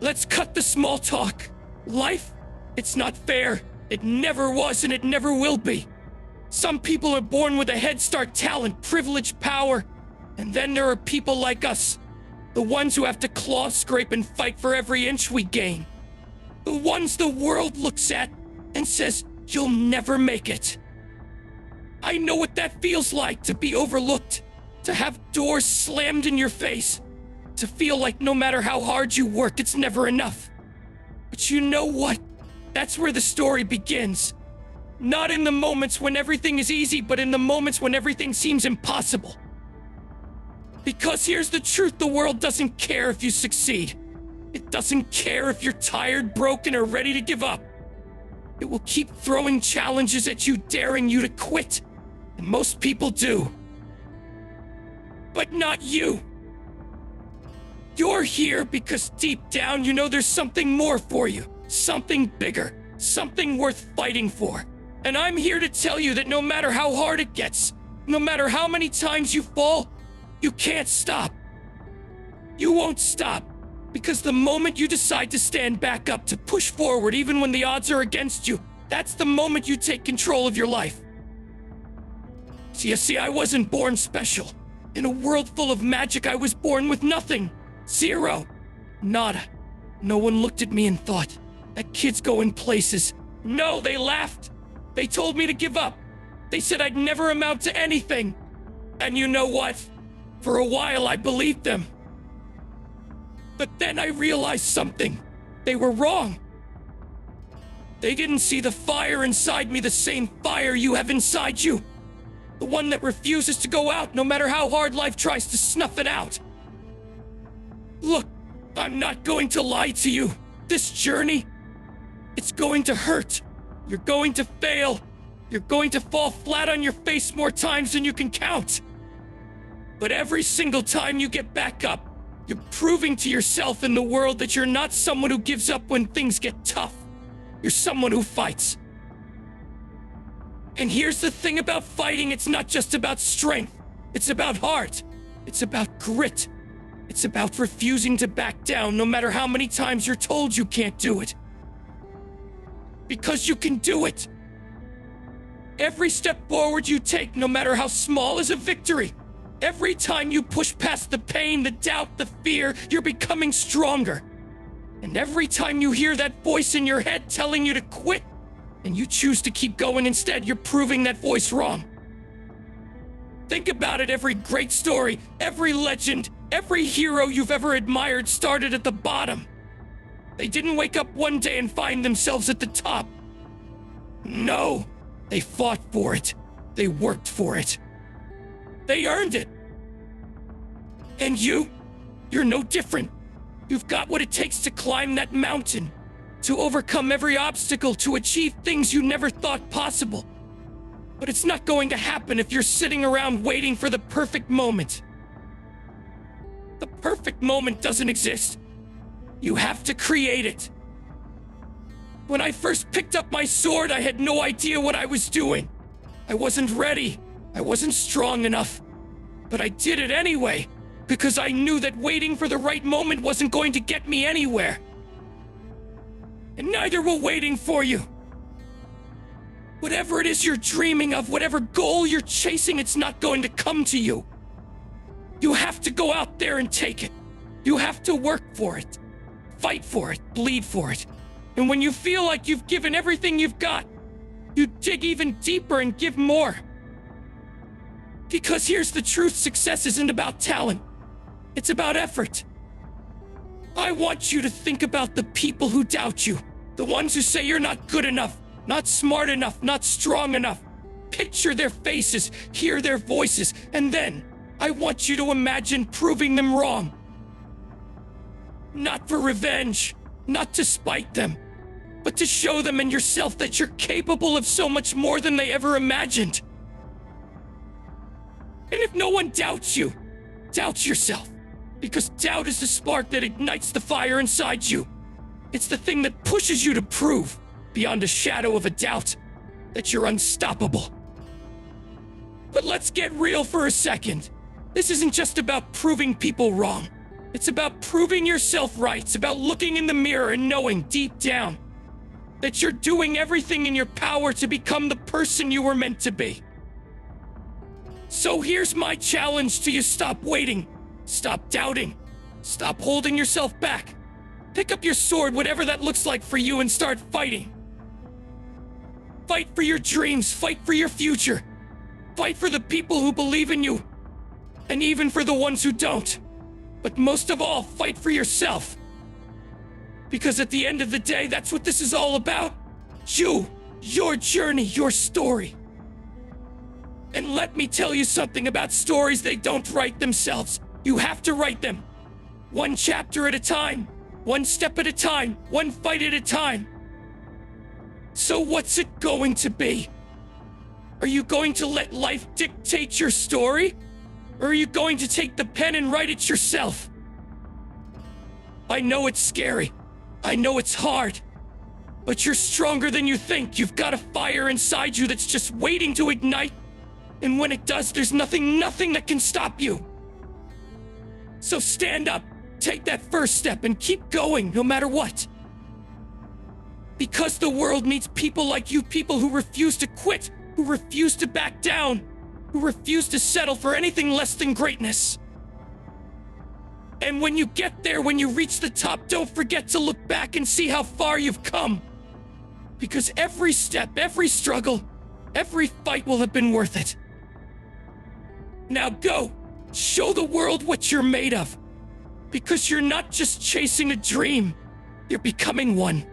Let's cut the small talk. Life, it's not fair. It never was and it never will be. Some people are born with a head start, talent, privilege, power. And then there are people like us. The ones who have to claw, scrape, and fight for every inch we gain. The ones the world looks at and says, you'll never make it. I know what that feels like, to be overlooked, to have doors slammed in your face, to feel like no matter how hard you work, it's never enough. But you know what? That's where the story begins. Not in the moments when everything is easy, but in the moments when everything seems impossible. Because here's the truth, the world doesn't care if you succeed. It doesn't care if you're tired, broken, or ready to give up. It will keep throwing challenges at you, daring you to quit. And most people do. But not you. You're here because deep down you know there's something more for you. Something bigger. Something worth fighting for. And I'm here to tell you that no matter how hard it gets, no matter how many times you fall, you can't stop. You won't stop. Because the moment you decide to stand back up, to push forward even when the odds are against you, that's the moment you take control of your life. See, I wasn't born special. In a world full of magic, I was born with nothing. Zero. Nada. No one looked at me and thought, that kid's going places. No, they laughed. They told me to give up. They said I'd never amount to anything. And you know what? For a while, I believed them. But then I realized something. They were wrong. They didn't see the fire inside me, the same fire you have inside you. The one that refuses to go out no matter how hard life tries to snuff it out. Look, I'm not going to lie to you. This journey, it's going to hurt. You're going to fail. You're going to fall flat on your face more times than you can count. But every single time you get back up, you're proving to yourself and the world that you're not someone who gives up when things get tough. You're someone who fights. And here's the thing about fighting, it's not just about strength. It's about heart. It's about grit. It's about refusing to back down no matter how many times you're told you can't do it. Because you can do it. Every step forward you take, no matter how small, is a victory. Every time you push past the pain, the doubt, the fear, you're becoming stronger. And every time you hear that voice in your head telling you to quit, and you choose to keep going instead, you're proving that voice wrong. Think about it, every great story, every legend, every hero you've ever admired started at the bottom. They didn't wake up one day and find themselves at the top. No, they fought for it. They worked for it. They earned it. And you're no different. You've got what it takes to climb that mountain, to overcome every obstacle, to achieve things you never thought possible. But it's not going to happen if you're sitting around waiting for the perfect moment. The perfect moment doesn't exist. You have to create it. When I first picked up my sword, I had no idea what I was doing. I wasn't ready. I wasn't strong enough. But I did it anyway, because I knew that waiting for the right moment wasn't going to get me anywhere. And neither will waiting for you. Whatever it is you're dreaming of, whatever goal you're chasing, it's not going to come to you. You have to go out there and take it. You have to work for it, fight for it, bleed for it. And when you feel like you've given everything you've got, you dig even deeper and give more. Because here's the truth, success isn't about talent. It's about effort. I want you to think about the people who doubt you, the ones who say you're not good enough, not smart enough, not strong enough. Picture their faces, hear their voices, and then I want you to imagine proving them wrong. Not for revenge, not to spite them, but to show them and yourself that you're capable of so much more than they ever imagined. And if no one doubts you, doubt yourself. Because doubt is the spark that ignites the fire inside you. It's the thing that pushes you to prove, beyond a shadow of a doubt, that you're unstoppable. But let's get real for a second. This isn't just about proving people wrong. It's about proving yourself right. It's about looking in the mirror and knowing deep down that you're doing everything in your power to become the person you were meant to be. So here's my challenge to you. Stop waiting. Stop doubting. Stop holding yourself back. Pick up your sword, whatever that looks like for you, and start fighting. Fight for your dreams. Fight for your future. Fight for the people who believe in you, and even for the ones who don't. But most of all, fight for yourself. Because at the end of the day, that's what this is all about. You, your journey, your story. And let me tell you something about stories. They don't write themselves. You have to write them. One chapter at a time. One step at a time. One fight at a time. So what's it going to be? Are you going to let life dictate your story? Or are you going to take the pen and write it yourself? I know it's scary. I know it's hard. But you're stronger than you think. You've got a fire inside you that's just waiting to ignite. And when it does, there's nothing that can stop you. So stand up, take that first step, and keep going no matter what. Because the world needs people like you, people who refuse to quit, who refuse to back down, who refuse to settle for anything less than greatness. And when you get there, when you reach the top, don't forget to look back and see how far you've come. Because every step, every struggle, every fight will have been worth it. Now go, show the world what you're made of. Because you're not just chasing a dream, you're becoming one.